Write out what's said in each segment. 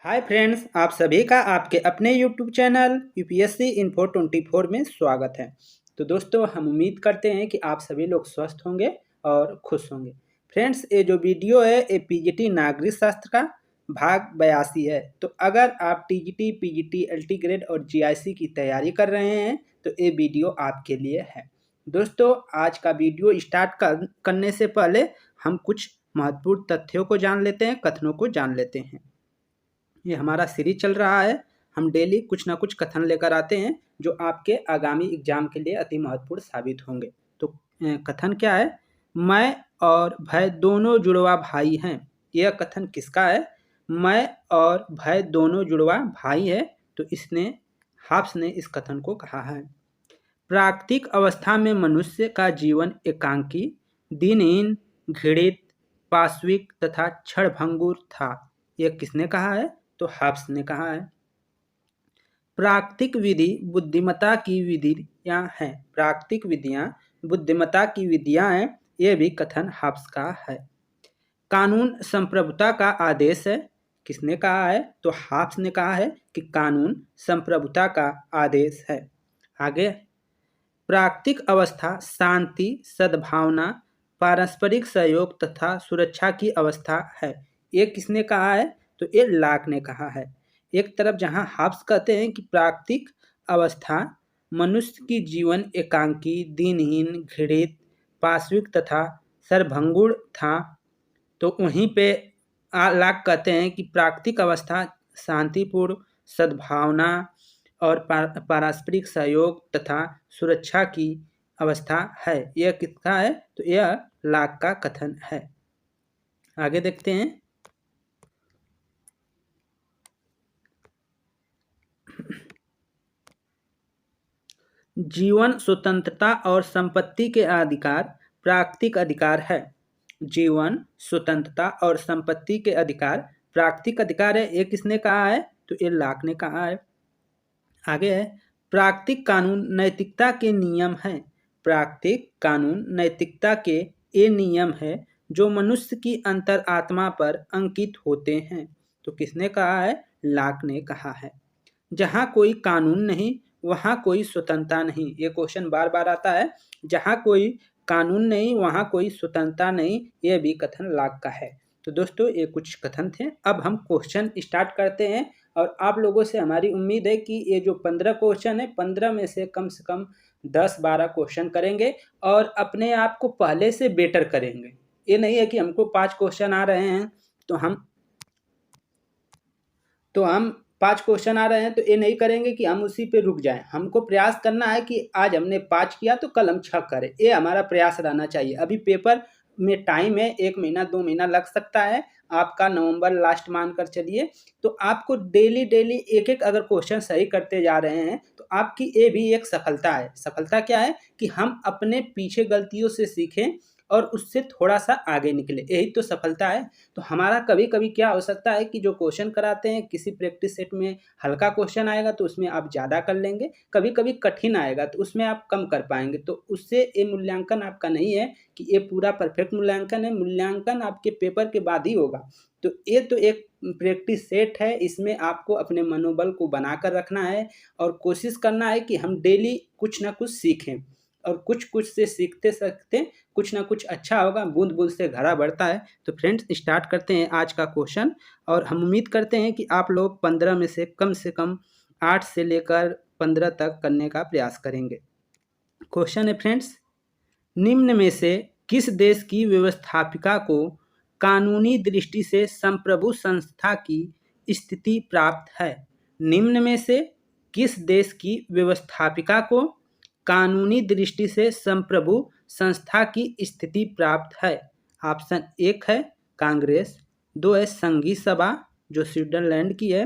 Hi friends, आप सभी का आपके अपने यूट्यूब चैनल यूपीएससी इन्फो 24 में स्वागत है। तो दोस्तों, हम उम्मीद करते हैं कि आप सभी लोग स्वस्थ होंगे और खुश होंगे। फ्रेंड्स, ये जो वीडियो है ये पीजीटी नागरिक शास्त्र का भाग 82 है। तो अगर आप टीजीटी, पीजीटी, एलटी ग्रेड और जीआईसी की तैयारी कर रहे हैं तो ये वीडियो आपके लिए है। दोस्तों, आज का वीडियो स्टार्ट करने से पहले हम कुछ महत्वपूर्ण तथ्यों को जान लेते हैं, कथनों को जान लेते हैं। ये हमारा सीरीज चल रहा है। हम डेली कुछ ना कुछ कथन लेकर आते हैं जो आपके आगामी एग्जाम के लिए अति महत्वपूर्ण साबित होंगे। तो कथन क्या है? मैं और भय दोनों जुड़वा भाई हैं। यह कथन किसका है? मैं और भय दोनों जुड़वा भाई है। तो इसने हाब्स ने इस कथन को कहा है। प्राकृतिक अवस्था में मनुष्य का जीवन एकांकी, दिनहीन, घृणित, पाशविक तथा क्षणभंगुर था। यह किसने कहा है? तो हाब्स ने कहा है। प्राकृतिक विधि बुद्धिमत्ता की विधियां हैं। प्राकृतिक विधियां बुद्धिमत्ता की विधियां हैं। यह भी कथन हाब्स का है। कानून संप्रभुता का आदेश है। किसने कहा है? तो हाब्स ने कहा है कि कानून संप्रभुता का आदेश है। आगे, प्राकृतिक अवस्था शांति, सद्भावना, पारस्परिक सहयोग तथा सुरक्षा की अवस्था है। ये किसने कहा है? तो ये लॉक ने कहा है। एक तरफ जहां हाब्स कहते हैं कि प्राकृतिक अवस्था मनुष्य की जीवन एकांकी, दिनहीन, घृणित, पाशविक तथा सर्वभंगुर था, तो वहीं पे लॉक कहते हैं कि प्राकृतिक अवस्था शांतिपूर्ण, सद्भावना और पारस्परिक सहयोग तथा सुरक्षा की अवस्था है। यह किसका है? तो यह लॉक का कथन है। आगे देखते हैं। जीवन स्वतंत्रता और संपत्ति के अधिकार प्राकृतिक अधिकार है। जीवन स्वतंत्रता और संपत्ति के अधिकार प्राकृतिक अधिकार है। ये किसने कहा है? तो ये लॉक ने कहा है। आगे है, प्राकृतिक कानून नैतिकता के नियम हैं। प्राकृतिक कानून नैतिकता के ये नियम है जो मनुष्य की अंतरात्मा पर अंकित होते हैं। तो किसने कहा है? लॉक ने कहा है। जहाँ कोई कानून नहीं वहाँ कोई स्वतंत्रता नहीं। ये क्वेश्चन बार बार आता है। जहाँ कोई कानून नहीं वहाँ कोई स्वतंत्रता नहीं। ये भी कथन लॉक का है। तो दोस्तों, ये कुछ कथन थे। अब हम क्वेश्चन स्टार्ट करते हैं और आप लोगों से हमारी उम्मीद है कि ये जो 15 क्वेश्चन है, 15 में से कम 10-12 क्वेश्चन करेंगे और अपने आप को पहले से बेटर करेंगे। ये नहीं है कि हमको 5 क्वेश्चन आ रहे हैं तो हम 5 क्वेश्चन आ रहे हैं तो ये नहीं करेंगे कि हम उसी पे रुक जाएं। हमको प्रयास करना है कि आज हमने 5 किया तो कल हम 6 करें। ये हमारा प्रयास रहना चाहिए। अभी पेपर में टाइम है, 1 महीना 2 महीना लग सकता है। आपका नवंबर लास्ट मानकर चलिए। तो आपको डेली एक एक अगर क्वेश्चन सही करते जा रहे हैं तो आपकी ये भी एक सफलता है। सफलता क्या है? कि हम अपने पीछे गलतियों से सीखें और उससे थोड़ा सा आगे निकले। यही तो सफलता है। तो हमारा कभी कभी क्या हो सकता है कि जो क्वेश्चन कराते हैं, किसी प्रैक्टिस सेट में हल्का क्वेश्चन आएगा तो उसमें आप ज़्यादा कर लेंगे, कभी कभी कठिन आएगा तो उसमें आप कम कर पाएंगे। तो उससे ये मूल्यांकन आपका नहीं है कि ये पूरा परफेक्ट मूल्यांकन है। मूल्यांकन आपके पेपर के बाद ही होगा। तो ये तो एक प्रैक्टिस सेट है। इसमें आपको अपने मनोबल को बनाकर रखना है और कोशिश करना है कि हम डेली कुछ ना कुछ सीखें और कुछ कुछ से सीखते सीखते कुछ ना कुछ अच्छा होगा। बूंद बूंद से घड़ा बढ़ता है। तो फ्रेंड्स, स्टार्ट करते हैं आज का क्वेश्चन और हम उम्मीद करते हैं कि आप लोग 15 में से कम 8 से लेकर 15 तक करने का प्रयास करेंगे। क्वेश्चन है फ्रेंड्स, निम्न में से किस देश की व्यवस्थापिका को कानूनी दृष्टि से संप्रभु संस्था की स्थिति प्राप्त है? निम्न में से किस देश की व्यवस्थापिका को कानूनी दृष्टि से संप्रभु संस्था की स्थिति प्राप्त है? ऑप्शन 1 है कांग्रेस, 2 है संघीय सभा जो स्विट्जरलैंड की है,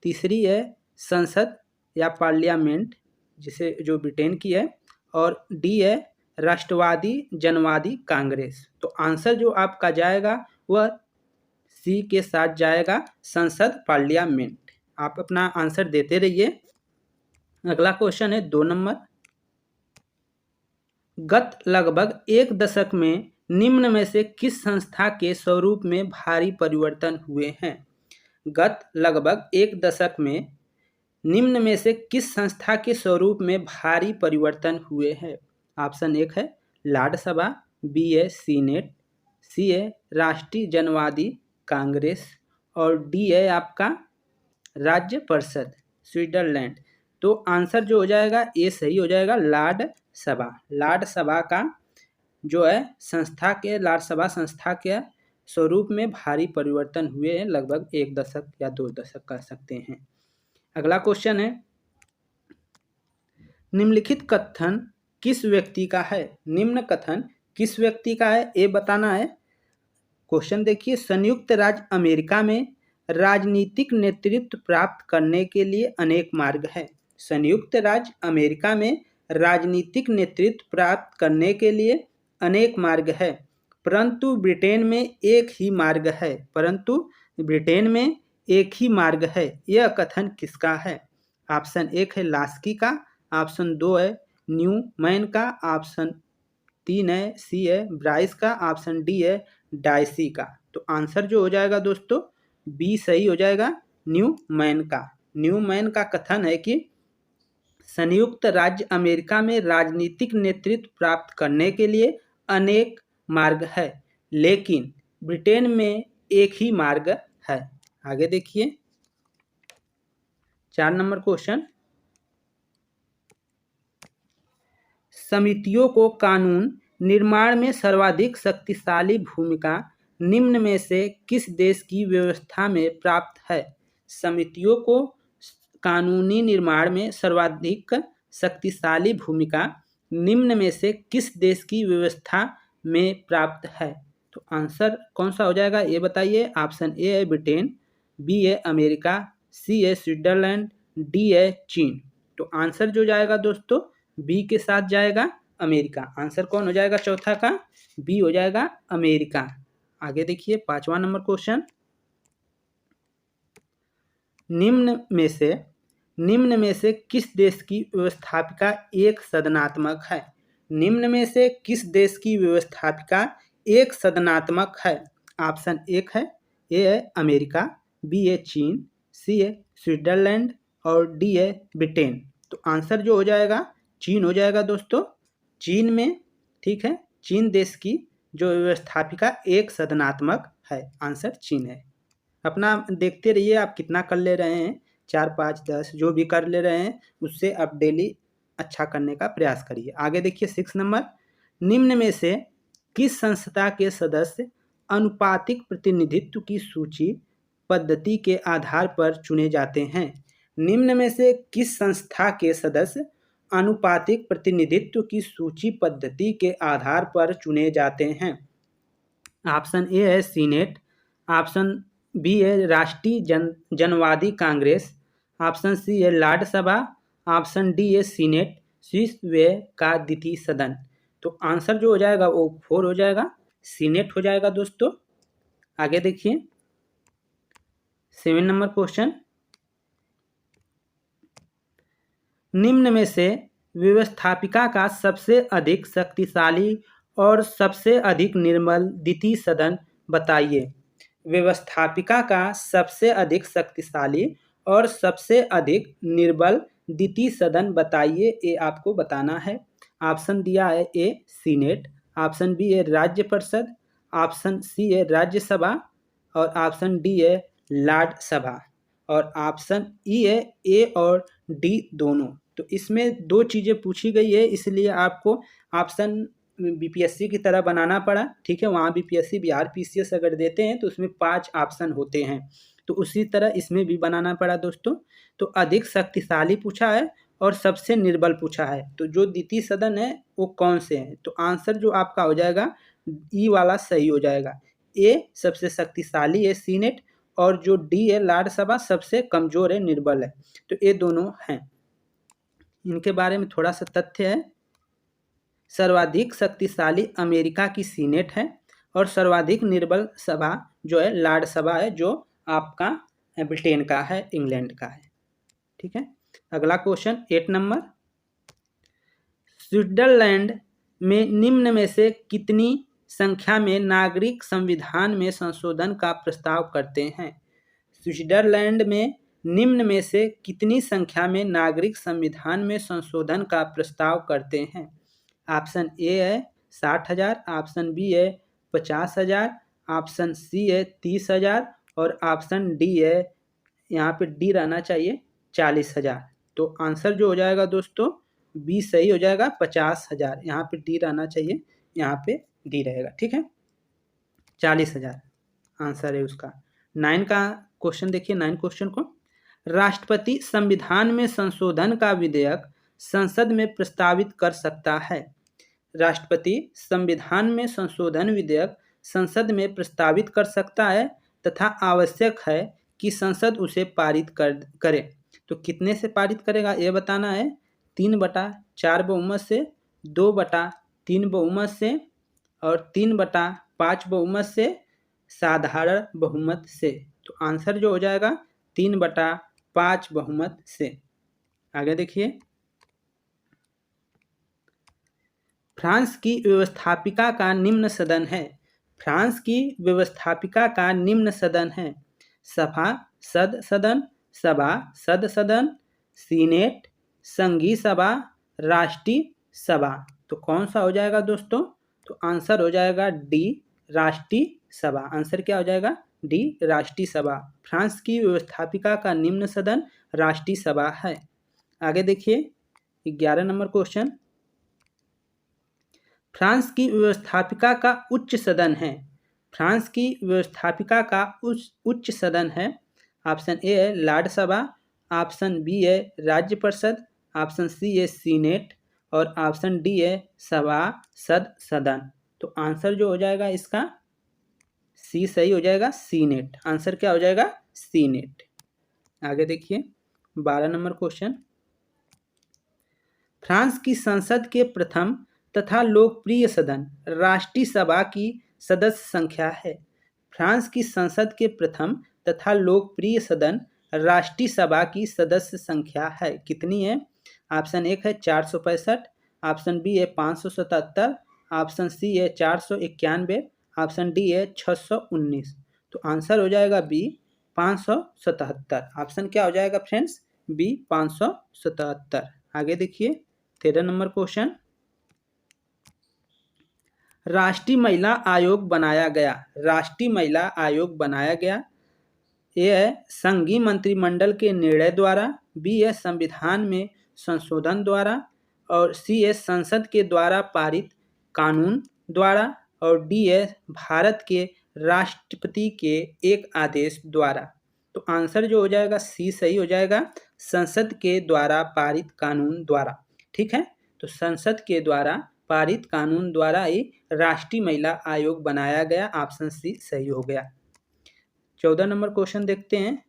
तीसरी है संसद या पार्लियामेंट जिसे जो ब्रिटेन की है, और डी है राष्ट्रवादी जनवादी कांग्रेस। तो आंसर जो आपका जाएगा वह सी के साथ जाएगा, संसद पार्लियामेंट। आप अपना आंसर देते रहिए। अगला क्वेश्चन है 2 नंबर। गत लगभग 1 दशक में निम्न में से किस संस्था के स्वरूप में भारी परिवर्तन हुए हैं? गत लगभग एक दशक में निम्न में से किस संस्था के स्वरूप में भारी परिवर्तन हुए हैं? ऑप्शन एक है लाड सभा, बी है सीनेट, सी है राष्ट्रीय जनवादी कांग्रेस और डी है आपका राज्य परिषद स्विट्जरलैंड। तो आंसर जो हो जाएगा ए सही हो जाएगा, लाड सभा। लाड सभा का जो है संस्था के लाड सभा संस्था के स्वरूप में भारी परिवर्तन हुए हैं, लगभग एक दशक या 2 दशक कह सकते हैं। अगला क्वेश्चन है, निम्नलिखित कथन किस व्यक्ति का है? निम्न कथन किस व्यक्ति का है ये बताना है। क्वेश्चन देखिए, संयुक्त राज्य अमेरिका में राजनीतिक नेतृत्व प्राप्त करने के लिए अनेक मार्ग हैं। संयुक्त राज्य अमेरिका में राजनीतिक नेतृत्व प्राप्त करने के लिए अनेक मार्ग है, परंतु ब्रिटेन में एक ही मार्ग है। परंतु ब्रिटेन में एक ही मार्ग है, यह कथन किसका है? ऑप्शन एक है लास्की का, ऑप्शन दो है न्यूमैन का, ऑप्शन तीन है सी है ब्राइस का, ऑप्शन डी है डायसी का। तो आंसर जो हो जाएगा दोस्तों बी सही हो जाएगा, न्यूमैन का। न्यूमैन का कथन है कि संयुक्त राज्य अमेरिका में राजनीतिक नेतृत्व प्राप्त करने के लिए अनेक मार्ग है, लेकिन ब्रिटेन में एक ही मार्ग है। आगे देखिए 4 नंबर क्वेश्चन, समितियों को कानून निर्माण में सर्वाधिक शक्तिशाली भूमिका निम्न में से किस देश की व्यवस्था में प्राप्त है? समितियों को कानूनी निर्माण में सर्वाधिक शक्तिशाली भूमिका निम्न में से किस देश की व्यवस्था में प्राप्त है? तो आंसर कौन सा हो जाएगा ये बताइए। ऑप्शन ए है ब्रिटेन, बी है अमेरिका, सी है स्विट्जरलैंड, डी है चीन। तो आंसर जो जाएगा दोस्तों बी के साथ जाएगा, अमेरिका। आंसर कौन हो जाएगा चौथा का? बी हो जाएगा, अमेरिका। आगे देखिए 5वां नंबर क्वेश्चन, निम्न में से किस देश की व्यवस्थापिका एक सदनात्मक है? निम्न में से किस देश की व्यवस्थापिका एक सदनात्मक है? ऑप्शन एक है ए है अमेरिका, बी है चीन, सी है स्विट्जरलैंड और डी है ब्रिटेन। तो आंसर जो हो जाएगा चीन हो जाएगा दोस्तों। चीन में, ठीक है, चीन देश की जो व्यवस्थापिका एक सदनात्मक है। आंसर चीन है। अपना देखते रहिए आप कितना कर ले रहे हैं, 4, 5, 10 जो भी कर ले रहे हैं उससे आप डेली अच्छा करने का प्रयास करिए। आगे देखिए 6 नंबर, निम्न में से किस संस्था के सदस्य अनुपातिक प्रतिनिधित्व की सूची पद्धति के आधार पर चुने जाते हैं? निम्न में से किस संस्था के सदस्य अनुपातिक प्रतिनिधित्व की सूची पद्धति के आधार पर चुने जाते हैं? ऑप्शन ए है सीनेट, ऑप्शन बी है राष्ट्रीय जनवादी कांग्रेस, ऑप्शन सी है लाड सभा, ऑप्शन डी है सीनेट विश्व का द्वितीय सदन। तो आंसर जो हो जाएगा वो 4 हो जाएगा, सीनेट हो जाएगा दोस्तों। आगे देखिए 7 नंबर क्वेश्चन, निम्न में से व्यवस्थापिका का सबसे अधिक शक्तिशाली और सबसे अधिक निर्बल द्वितीय सदन बताइए। व्यवस्थापिका का सबसे अधिक शक्तिशाली और सबसे अधिक निर्बल द्वितीय सदन बताइए, ये आपको बताना है। ऑप्शन दिया है ए सीनेट, ऑप्शन बी है राज्य परिषद, ऑप्शन सी है राज्यसभा और ऑप्शन डी है लाड सभा और ऑप्शन ई है ए और डी दोनों। तो इसमें 2 चीज़ें पूछी गई है, इसलिए आपको ऑप्शन बीपीएससी की तरह बनाना पड़ा। ठीक है, वहाँ बीपीएससी बिहार पीसीएस अगर देते हैं तो उसमें 5 ऑप्शन होते हैं, तो उसी तरह इसमें भी बनाना पड़ा दोस्तों। तो अधिक शक्तिशाली पूछा है और सबसे निर्बल पूछा है, तो जो द्वितीय सदन है वो कौन से हैं? तो आंसर जो आपका हो जाएगा ई वाला सही हो जाएगा। ए सबसे शक्तिशाली है सीनेट और जो डी है राज्यसभा सबसे कमजोर है, निर्बल है। तो ये दोनों हैं। इनके बारे में थोड़ा सा तथ्य है, सर्वाधिक शक्तिशाली अमेरिका की सीनेट है और सर्वाधिक निर्बल सभा जो है लाड सभा है, जो आपका ब्रिटेन का है, इंग्लैंड का है। ठीक है, अगला क्वेश्चन 8 नंबर, स्विट्जरलैंड में निम्न में से कितनी संख्या में नागरिक संविधान में संशोधन का प्रस्ताव करते हैं? स्विट्जरलैंड में निम्न में से कितनी संख्या में नागरिक संविधान में संशोधन का प्रस्ताव करते हैं? ऑप्शन ए है 60,000, ऑप्शन बी है 50,000, ऑप्शन सी है 30,000 और ऑप्शन डी है, यहाँ पे डी रहना चाहिए 40,000। तो आंसर जो हो जाएगा दोस्तों बी सही हो जाएगा 50,000। यहाँ पे डी रहना चाहिए, यहाँ पे डी रहेगा। ठीक है, 40,000 आंसर है उसका। 9 का क्वेश्चन देखिए, 9 क्वेश्चन को, राष्ट्रपति संविधान में संशोधन का विधेयक संसद में प्रस्तावित कर सकता है। राष्ट्रपति संविधान में संशोधन विधेयक संसद में प्रस्तावित कर सकता है तथा आवश्यक है कि संसद उसे पारित करे। तो कितने से पारित करेगा ये बताना है, 3/4 बहुमत से, 2/3 बहुमत से और 3/5 बहुमत से, साधारण बहुमत से। तो आंसर जो हो जाएगा 3/5 बहुमत से। आगे देखिए, फ्रांस की व्यवस्थापिका का निम्न सदन है। फ्रांस की व्यवस्थापिका का निम्न सदन है। सद सदन, सीनेट, संघीय सभा, राष्ट्रीय सभा। तो कौन सा हो जाएगा दोस्तों? तो आंसर हो जाएगा डी, राष्ट्रीय सभा। आंसर क्या हो जाएगा? डी, राष्ट्रीय सभा। फ्रांस की व्यवस्थापिका का निम्न सदन राष्ट्रीय सभा है। आगे देखिए 11 नंबर क्वेश्चन, फ्रांस की व्यवस्थापिका का उच्च सदन है। फ्रांस की व्यवस्थापिका का उच्च सदन है। ऑप्शन ए है लॉर्ड सभा, ऑप्शन बी है राज्य परिषद, ऑप्शन सी है सीनेट और ऑप्शन डी है सदन। तो आंसर जो हो जाएगा इसका सी सही हो जाएगा, सीनेट। आंसर क्या हो जाएगा? सीनेट। आगे देखिए 12 नंबर क्वेश्चन, फ्रांस की संसद के प्रथम तथा लोकप्रिय सदन राष्ट्रीय सभा की सदस्य संख्या है। फ्रांस की संसद के प्रथम तथा लोकप्रिय सदन राष्ट्रीय सभा की सदस्य संख्या है, कितनी है? ऑप्शन एक है 465, ऑप्शन बी है 577, ऑप्शन सी है 491, ऑप्शन डी है 619। तो आंसर हो जाएगा बी 577। ऑप्शन क्या हो जाएगा फ्रेंड्स? बी 577। आगे देखिए 13 नंबर क्वेश्चन, राष्ट्रीय महिला आयोग बनाया गया। राष्ट्रीय महिला आयोग बनाया गया। ए है संघीय मंत्रिमंडल के निर्णय द्वारा, बी है संविधान में संशोधन द्वारा और सी है संसद के द्वारा पारित कानून द्वारा और डी है भारत के राष्ट्रपति के एक आदेश द्वारा। तो आंसर जो हो जाएगा सी सही हो जाएगा, संसद के द्वारा पारित कानून द्वारा। ठीक है, तो संसद के द्वारा पारित कानून द्वारा ही राष्ट्रीय महिला आयोग बनाया गया। ऑप्शन सी सही हो गया। 14 नंबर क्वेश्चन देखते हैं,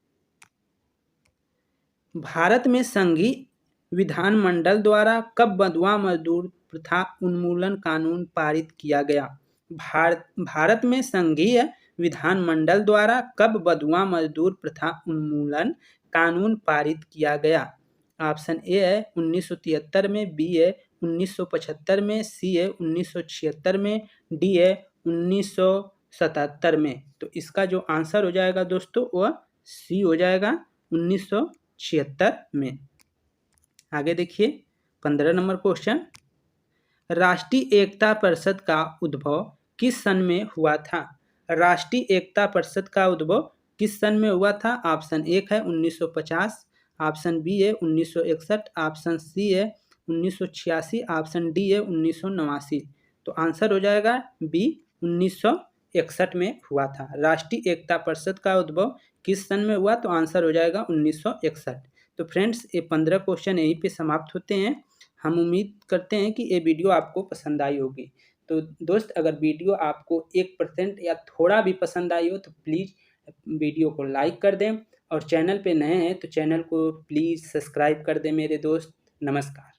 भारत में संघीय विधानमंडल द्वारा कब बंधुआ मजदूर प्रथा उन्मूलन कानून पारित किया गया? भारत में संघीय विधानमंडल द्वारा कब बंधुआ मजदूर प्रथा उन्मूलन कानून पारित किया गया? ऑप्शन ए है 1973 में, बी है 1975 में, सी है 1976 में, डी है 1977 में। तो इसका जो आंसर हो जाएगा दोस्तों वह सी हो जाएगा 1976 में। आगे देखिए 15 नंबर क्वेश्चन, राष्ट्रीय एकता परिषद का उद्भव किस सन में हुआ था? राष्ट्रीय एकता परिषद का उद्भव किस सन में हुआ था? ऑप्शन एक है 1950, ऑप्शन बी है 1961, ऑप्शन सी है 1986, ऑप्शन डी है 1989। तो आंसर हो जाएगा बी 1961 में हुआ था। राष्ट्रीय एकता परिषद का उद्भव किस सन में हुआ? तो आंसर हो जाएगा 1961। तो फ्रेंड्स ये 15 क्वेश्चन यहीं पे समाप्त होते हैं। हम उम्मीद करते हैं कि ये वीडियो आपको पसंद आई होगी। तो दोस्त अगर वीडियो आपको 1% या थोड़ा भी पसंद आई हो तो प्लीज़ वीडियो को लाइक कर दें और चैनल पे नए हैं तो चैनल को प्लीज़ सब्सक्राइब कर दें मेरे दोस्त। नमस्कार।